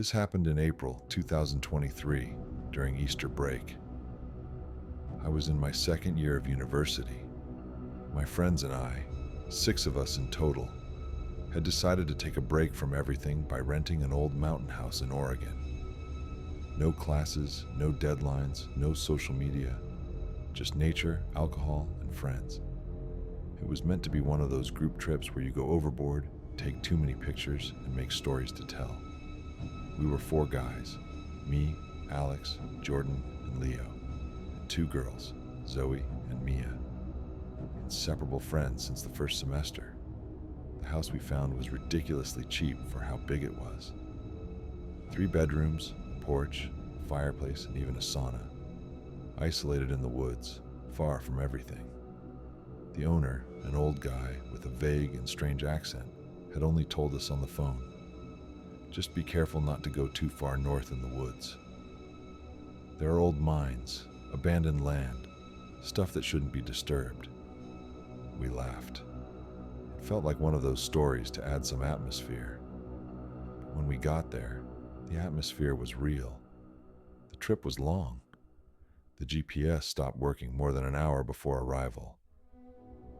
This happened in April 2023 during Easter break. I was in my second year of university. My friends and I, 6 of us in total, had decided to take a break from everything by renting an old mountain house in Oregon. No classes, no deadlines, no social media, just nature, alcohol, and friends. It was meant to be one of those group trips where you go overboard, take too many pictures, and make stories to tell. We were 4 guys, me, Alex, Jordan, and Leo, and 2 girls, Zoe and Mia. Inseparable friends since the first semester. The house we found was ridiculously cheap for how big it was. 3 bedrooms, a porch, a fireplace, and even a sauna. Isolated in the woods, far from everything. The owner, an old guy with a vague and strange accent, had only told us on the phone, "Just be careful not to go too far north in the woods. There are old mines, abandoned land, stuff that shouldn't be disturbed." We laughed. It felt like one of those stories to add some atmosphere. But when we got there, the atmosphere was real. The trip was long. The GPS stopped working more than an hour before arrival.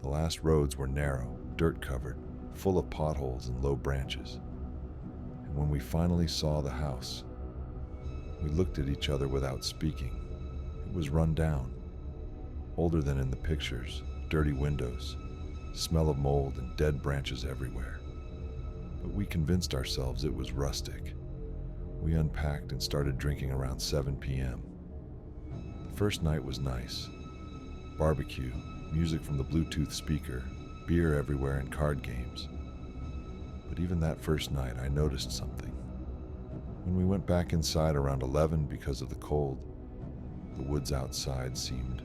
The last roads were narrow, dirt-covered, full of potholes and low branches. And when we finally saw the house, we looked at each other without speaking. It was run down, older than in the pictures, dirty windows, smell of mold and dead branches everywhere. But we convinced ourselves it was rustic. We unpacked and started drinking around 7 p.m. The first night was nice. Barbecue, music from the Bluetooth speaker, beer everywhere, and card games. But even that first night, I noticed something. When we went back inside around 11 because of the cold, the woods outside seemed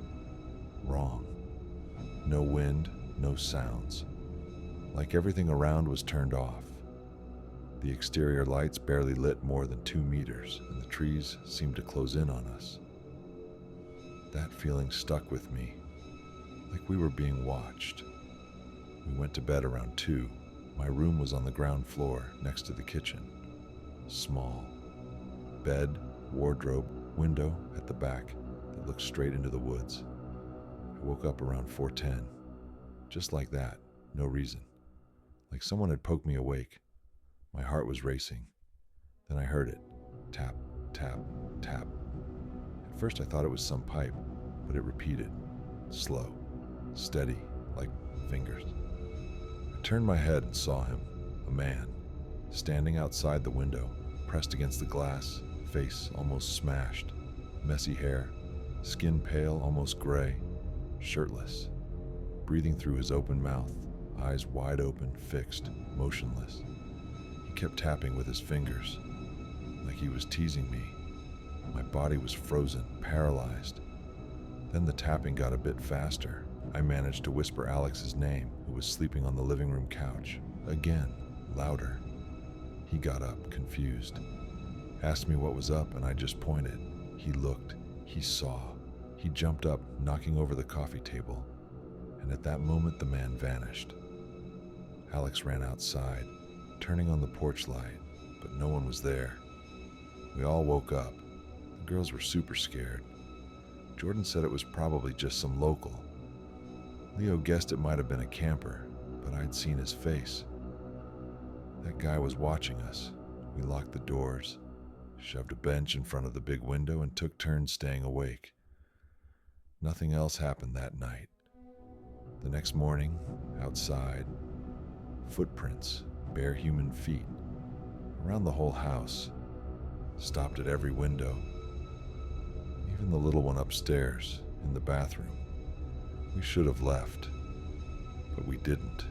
wrong. No wind, no sounds. Like everything around was turned off. The exterior lights barely lit more than 2 meters, and the trees seemed to close in on us. That feeling stuck with me, like we were being watched. We went to bed around 2. My room was on the ground floor, next to the kitchen. Small. Bed, wardrobe, window at the back that looked straight into the woods. I woke up around 4:10. Just like that, no reason. Like someone had poked me awake. My heart was racing. Then I heard it. Tap, tap, tap. At first I thought it was some pipe, but it repeated. Slow, steady, like fingers. I turned my head and saw him, a man, standing outside the window, pressed against the glass, face almost smashed, messy hair, skin pale, almost gray, shirtless, breathing through his open mouth, eyes wide open, fixed, motionless. He kept tapping with his fingers, like he was teasing me. My body was frozen, paralyzed. Then the tapping got a bit faster. I managed to whisper Alex's name, who was sleeping on the living room couch. Again, louder. He got up, confused. Asked me what was up, and I just pointed. He looked. He saw. He jumped up, knocking over the coffee table. And at that moment, the man vanished. Alex ran outside, turning on the porch light, but no one was there. We all woke up. The girls were super scared. Jordan said it was probably just some local. Leo guessed it might have been a camper, but I'd seen his face. That guy was watching us. We locked the doors, shoved a bench in front of the big window, and took turns staying awake. Nothing else happened that night. The next morning, outside, footprints, bare human feet, around the whole house, stopped at every window, even the little one upstairs in the bathroom. We should have left, but we didn't.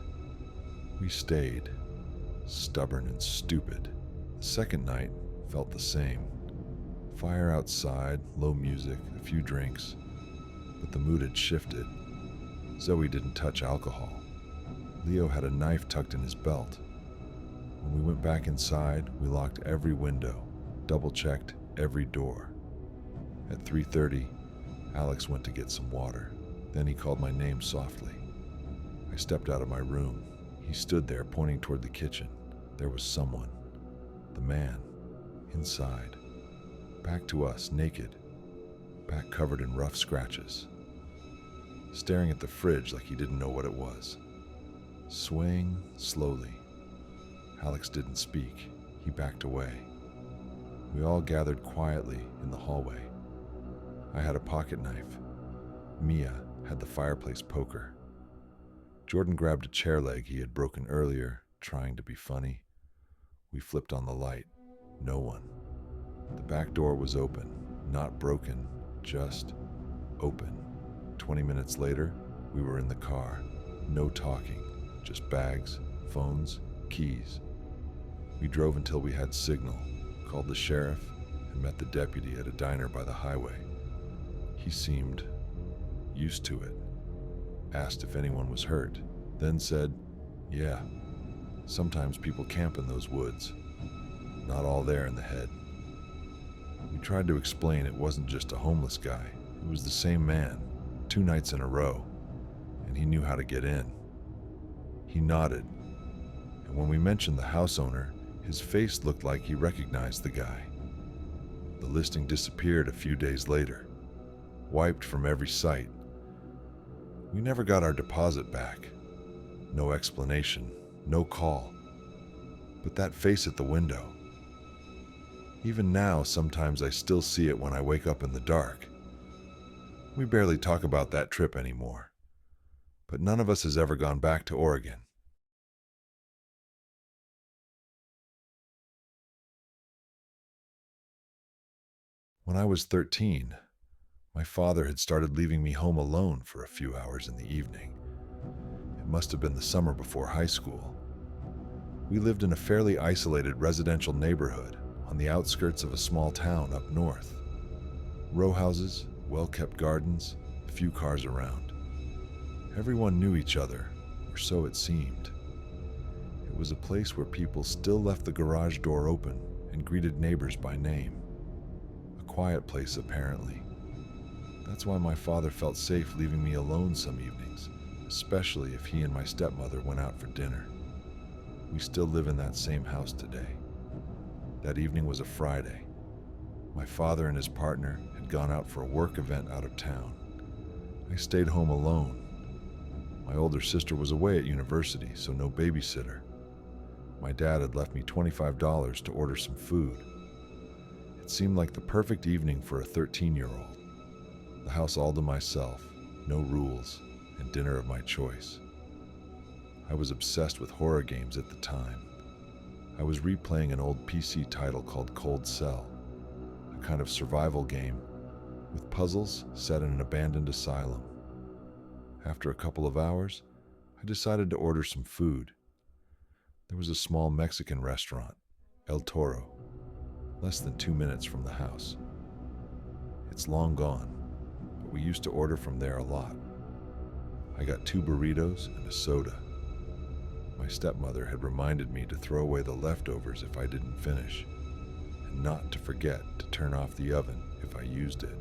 We stayed, stubborn and stupid. The second night felt the same. Fire outside, low music, a few drinks, but the mood had shifted. Zoe didn't touch alcohol. Leo had a knife tucked in his belt. When we went back inside, we locked every window, double-checked every door. At 3:30, Alex went to get some water. Then he called my name softly. I stepped out of my room. He stood there pointing toward the kitchen. There was someone. The man. inside, back to us, naked, back covered in rough scratches, staring at the fridge like he didn't know what it was. Swaying slowly. Alex didn't speak. He backed away. We all gathered quietly in the hallway. I had a pocket knife. Mia had the fireplace poker. Jordan grabbed a chair leg he had broken earlier, trying to be funny. We flipped on the light. No one. The back door was open, not broken, just open. 20 minutes later, we were in the car. No talking, just bags, phones, keys. We drove until we had signal, called the sheriff, and met the deputy at a diner by the highway. He seemed used to it. Asked if anyone was hurt, then said, "Yeah, sometimes people camp in those woods. Not all there in the head." We tried to explain it wasn't just a homeless guy. It was the same man, 2 nights in a row, and he knew how to get in. He nodded, and when we mentioned the house owner, his face looked like he recognized the guy. The listing disappeared a few days later, wiped from every site. We never got our deposit back. No explanation, no call. But that face at the window. Even now, sometimes I still see it when I wake up in the dark. We barely talk about that trip anymore. But none of us has ever gone back to Oregon. When I was 13, my father had started leaving me home alone for a few hours in the evening. It must have been the summer before high school. We lived in a fairly isolated residential neighborhood on the outskirts of a small town up north. Row houses, well-kept gardens, few cars around. Everyone knew each other, or so it seemed. It was a place where people still left the garage door open and greeted neighbors by name. A quiet place, apparently. That's why my father felt safe leaving me alone some evenings, especially if he and my stepmother went out for dinner. We still live in that same house today. That evening was a Friday. My father and his partner had gone out for a work event out of town. I stayed home alone. My older sister was away at university, so no babysitter. My dad had left me $25 to order some food. It seemed like the perfect evening for a 13-year-old. The house all to myself, no rules, and dinner of my choice. I was obsessed with horror games at the time. I was replaying an old PC title called Cold Cell, a kind of survival game with puzzles set in an abandoned asylum. After a couple of hours, I decided to order some food. There was a small Mexican restaurant, El Toro, less than 2 minutes from the house. It's long gone, but we used to order from there a lot. I got 2 burritos and a soda. My stepmother had reminded me to throw away the leftovers if I didn't finish, and not to forget to turn off the oven if I used it.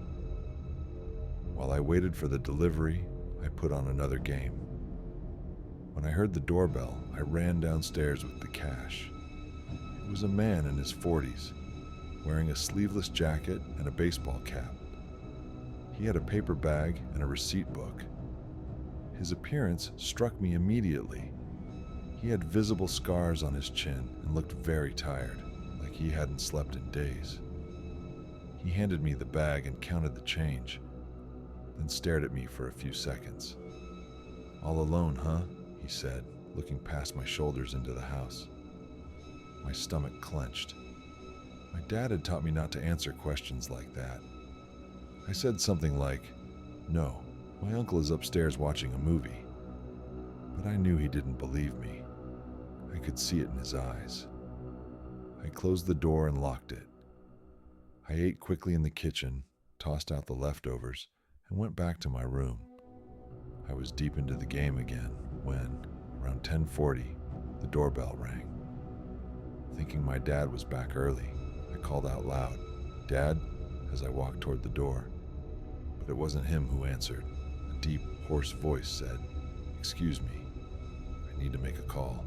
While I waited for the delivery, I put on another game. When I heard the doorbell, I ran downstairs with the cash. It was a man in his 40s, wearing a sleeveless jacket and a baseball cap. He had a paper bag and a receipt book. His appearance struck me immediately. He had visible scars on his chin and looked very tired, like he hadn't slept in days. He handed me the bag and counted the change, then stared at me for a few seconds. "All alone, huh?" he said, looking past my shoulders into the house. My stomach clenched. My dad had taught me not to answer questions like that. I said something like, "No, my uncle is upstairs watching a movie." But I knew he didn't believe me. I could see it in his eyes. I closed the door and locked it. I ate quickly in the kitchen, tossed out the leftovers, and went back to my room. I was deep into the game again when, around 10:40, the doorbell rang. Thinking my dad was back early, I called out loud, "Dad," as I walked toward the door. But it wasn't him who answered. A deep, hoarse voice said, "Excuse me, I need to make a call."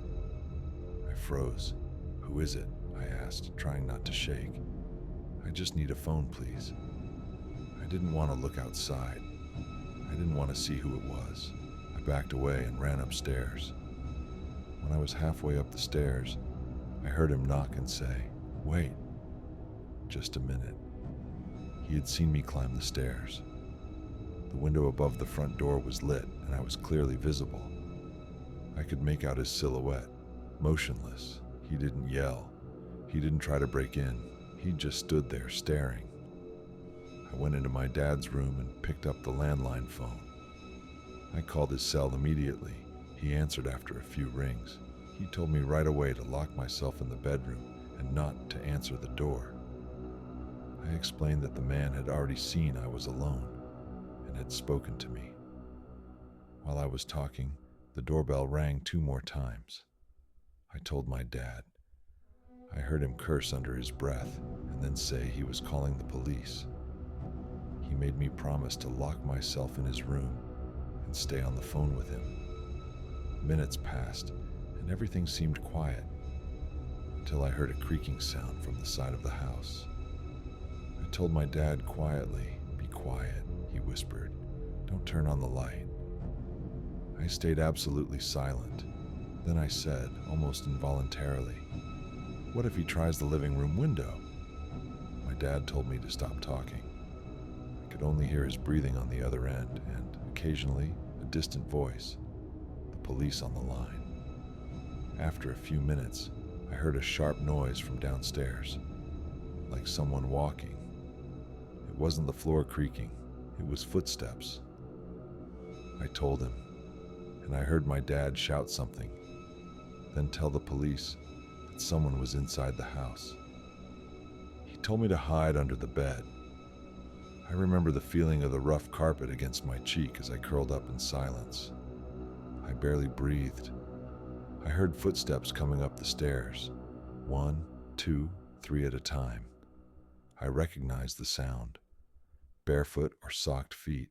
I froze. "Who is it?" I asked, trying not to shake. I just need a phone, please." I didn't want to look outside. I didn't want to see who it was. I backed away and ran upstairs. When I was halfway up the stairs, I heard him knock and say, "Wait." Just a minute. He had seen me climb the stairs. The window above the front door was lit, and I was clearly visible. I could make out his silhouette, motionless. He didn't yell. He didn't try to break in. He just stood there staring. I went into my dad's room and picked up the landline phone. I called his cell immediately. He answered after a few rings. He told me right away to lock myself in the bedroom and not to answer the door. I explained that the man had already seen I was alone and had spoken to me. While I was talking, the doorbell rang 2 more times. I told my dad. I heard him curse under his breath and then say he was calling the police. He made me promise to lock myself in his room and stay on the phone with him. Minutes passed, and everything seemed quiet, until I heard a creaking sound from the side of the house. I told my dad quietly, "Be quiet," he whispered. "Don't turn on the light." I stayed absolutely silent. Then I said, almost involuntarily, "What if he tries the living room window?" My dad told me to stop talking. I could only hear his breathing on the other end, and occasionally a distant voice. The police on the line. After a few minutes, I heard a sharp noise from downstairs, like someone walking. It wasn't the floor creaking, it was footsteps. I told him, and I heard my dad shout something, then tell the police that someone was inside the house. He told me to hide under the bed. I remember the feeling of the rough carpet against my cheek as I curled up in silence. I barely breathed. I heard footsteps coming up the stairs, 1, 2, 3 at a time. I recognized the sound. Barefoot or socked feet.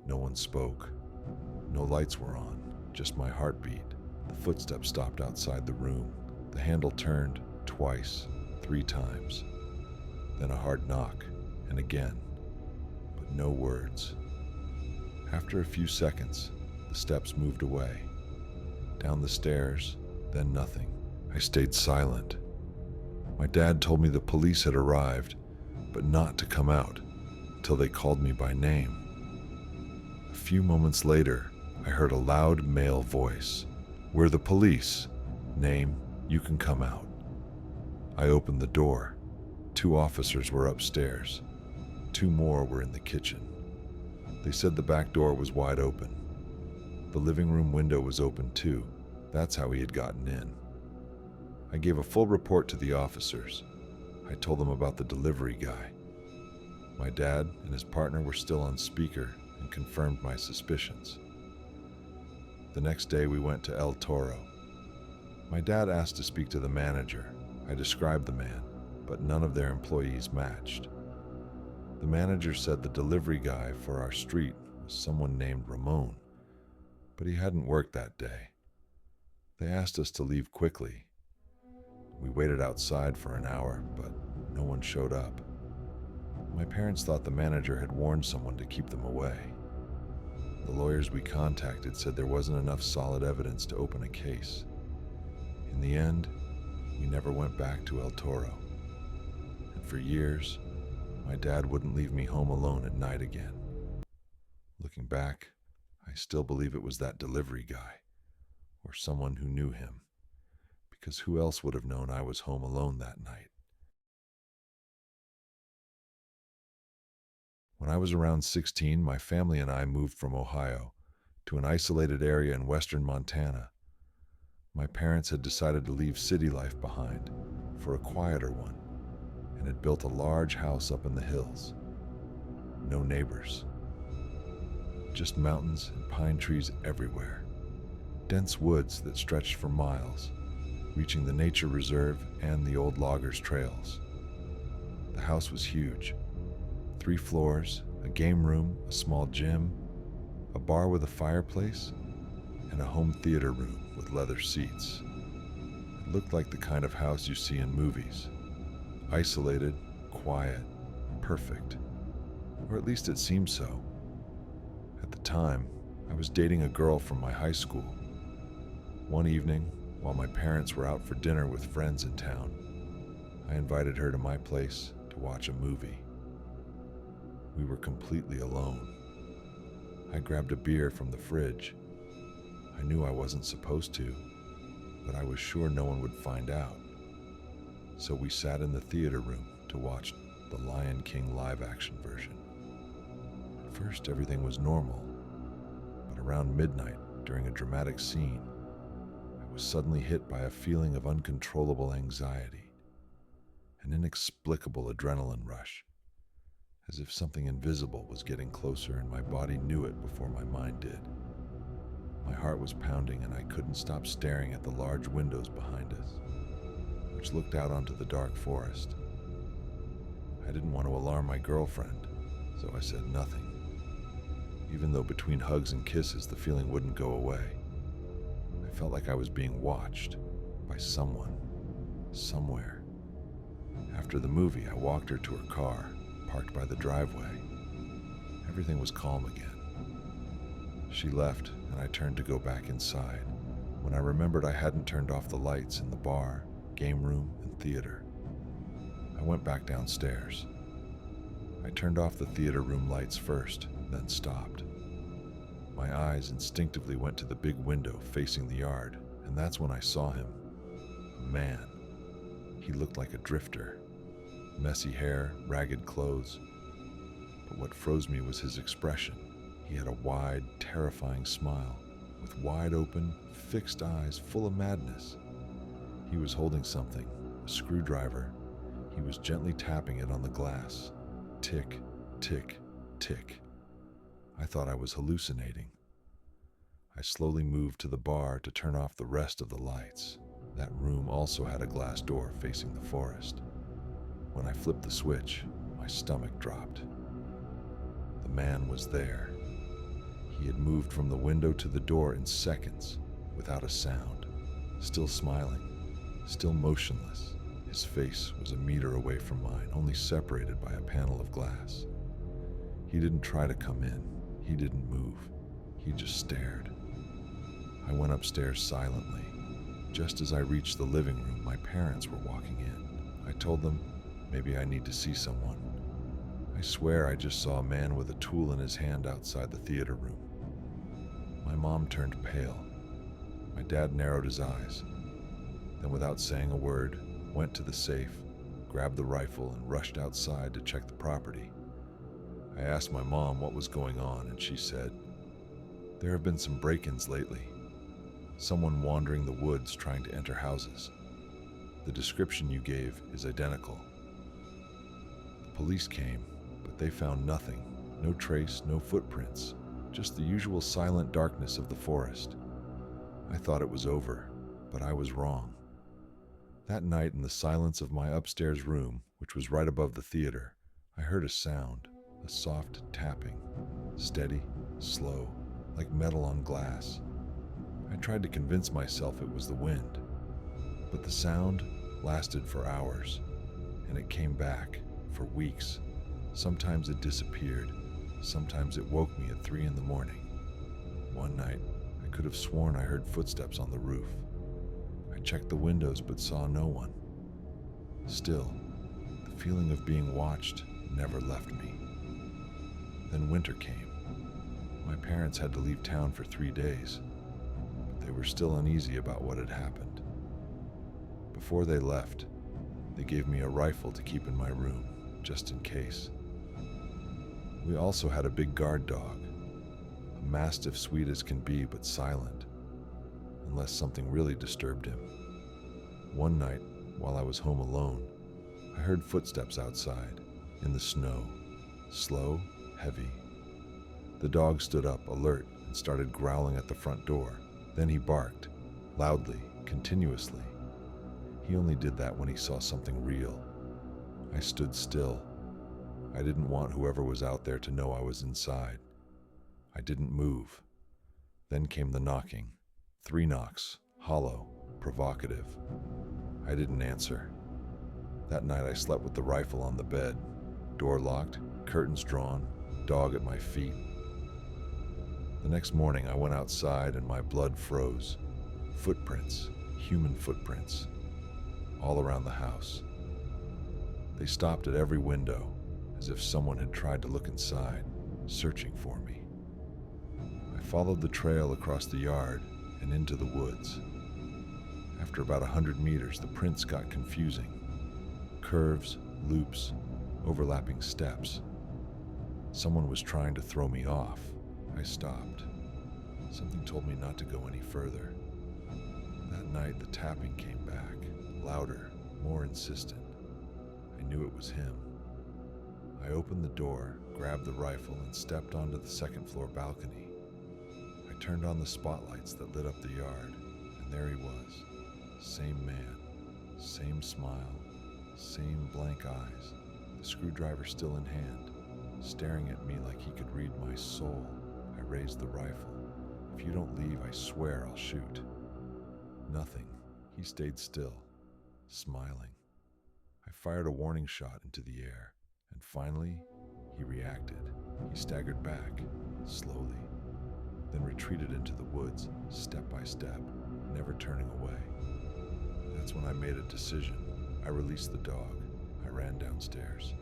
No one spoke. No lights were on, just my heartbeat. The footsteps stopped outside the room. The handle turned twice, 3 times. Then a hard knock, and again, but no words. After a few seconds, the steps moved away. Down the stairs, then nothing. I stayed silent. My dad told me the police had arrived, but not to come out until they called me by name. A few moments later, I heard a loud male voice. "We're the police. Name, you can come out." I opened the door. 2 officers were upstairs. 2 more were in the kitchen. They said the back door was wide open. The living room window was open too. That's how he had gotten in. I gave a full report to the officers. I told them about the delivery guy. My dad and his partner were still on speaker and confirmed my suspicions. The next day we went to El Toro. My dad asked to speak to the manager. I described the man, but none of their employees matched. The manager said the delivery guy for our street was someone named Ramon, but he hadn't worked that day. They asked us to leave quickly. We waited outside for an hour, but no one showed up. My parents thought the manager had warned someone to keep them away. The lawyers we contacted said there wasn't enough solid evidence to open a case. In the end, we never went back to El Toro. And for years, my dad wouldn't leave me home alone at night again. Looking back, I still believe it was that delivery guy, or someone who knew him, because who else would have known I was home alone that night? When I was around 16, my family and I moved from Ohio to an isolated area in western Montana. My parents had decided to leave city life behind for a quieter one and had built a large house up in the hills. No neighbors. Just mountains and pine trees everywhere. Dense woods that stretched for miles, reaching the nature reserve and the old loggers' trails. The house was huge. 3 floors, a game room, a small gym, a bar with a fireplace, and a home theater room with leather seats. It looked like the kind of house you see in movies. Isolated, quiet, perfect, or at least it seemed so. At the time, I was dating a girl from my high school. One evening, while my parents were out for dinner with friends in town, I invited her to my place to watch a movie. We were completely alone. I grabbed a beer from the fridge. I knew I wasn't supposed to, but I was sure no one would find out. So we sat in the theater room to watch the Lion King live-action version. At first, everything was normal, but around midnight, during a dramatic scene, I was suddenly hit by a feeling of uncontrollable anxiety, an inexplicable adrenaline rush, as if something invisible was getting closer and my body knew it before my mind did. My heart was pounding and I couldn't stop staring at the large windows behind us, which looked out onto the dark forest. I didn't want to alarm my girlfriend, so I said nothing, even though between hugs and kisses the feeling wouldn't go away. I felt like I was being watched by someone, somewhere. After the movie, I walked her to her car, parked by the driveway. Everything was calm again. She left, and I turned to go back inside, when I remembered I hadn't turned off the lights in the bar, game room, and theater. I went back downstairs. I turned off the theater room lights first, then stopped. My eyes instinctively went to the big window facing the yard, and that's when I saw him. A man. He looked like a drifter. Messy hair, ragged clothes. But what froze me was his expression. He had a wide, terrifying smile, with wide open, fixed eyes full of madness. He was holding something, a screwdriver. He was gently tapping it on the glass. Tick, tick, tick. I thought I was hallucinating. I slowly moved to the bar to turn off the rest of the lights. That room also had a glass door facing the forest. When I flipped the switch, my stomach dropped. The man was there. He had moved from the window to the door in seconds, without a sound, still smiling, still motionless. His face was a meter away from mine, only separated by a panel of glass. He didn't try to come in. He didn't move. He just stared. I went upstairs silently. Just as I reached the living room, my parents were walking in. I told them maybe I need to see someone. I swear I just saw a man with a tool in his hand outside the theater room. My mom turned pale. My dad narrowed his eyes. Then, without saying a word, went to the safe, grabbed the rifle, and rushed outside to check the property. I asked my mom what was going on, and she said, "There have been some break-ins lately. Someone wandering the woods trying to enter houses. The description you gave is identical." The police came, but they found nothing. No trace, no footprints, just the usual silent darkness of the forest. I thought it was over, but I was wrong. That night, in the silence of my upstairs room, which was right above the theater, I heard a sound, a soft tapping, steady, slow, like metal on glass. I tried to convince myself it was the wind, but the sound lasted for hours, and it came back for weeks. Sometimes it disappeared, sometimes it woke me at 3 in the morning. One night, I could have sworn I heard footsteps on the roof. I checked the windows but saw no one. Still, the feeling of being watched never left me. Then winter came. My parents had to leave town for 3 days, but they were still uneasy about what had happened. Before they left, they gave me a rifle to keep in my room, just in case. We also had a big guard dog, a mastiff sweet as can be but silent, unless something really disturbed him. One night, while I was home alone, I heard footsteps outside, in the snow, slow, heavy. The dog stood up, alert, and started growling at the front door. Then he barked, loudly, continuously. He only did that when he saw something real. I stood still. I didn't want whoever was out there to know I was inside. I didn't move. Then came the knocking. 3 knocks, hollow, provocative. I didn't answer. That night I slept with the rifle on the bed, door locked, curtains drawn, dog at my feet. The next morning I went outside and my blood froze. Footprints, human footprints, all around the house. They stopped at every window, as if someone had tried to look inside, searching for me. I followed the trail across the yard and into the woods. After about 100 meters, the prints got confusing. Curves, loops, overlapping steps. Someone was trying to throw me off. I stopped. Something told me not to go any further. That night, the tapping came back, louder, more insistent. I knew it was him. I opened the door, grabbed the rifle, and stepped onto the second-floor balcony. I turned on the spotlights that lit up the yard, and there he was. Same man, same smile, same blank eyes, the screwdriver still in hand, staring at me like he could read my soul. I raised the rifle. If you don't leave, I swear I'll shoot. Nothing. He stayed still, smiling. I fired a warning shot into the air, and finally, he reacted. He staggered back, slowly, then retreated into the woods, step by step, never turning away. That's when I made a decision. I released the dog. I ran downstairs,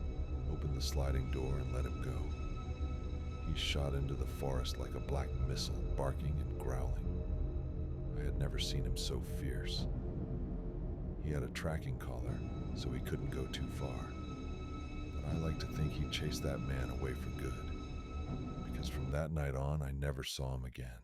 opened the sliding door, and let him go. He shot into the forest like a black missile, barking and growling. I had never seen him so fierce. He had a tracking collar, so he couldn't go too far. But I like to think he chased that man away for good, because from that night on, I never saw him again.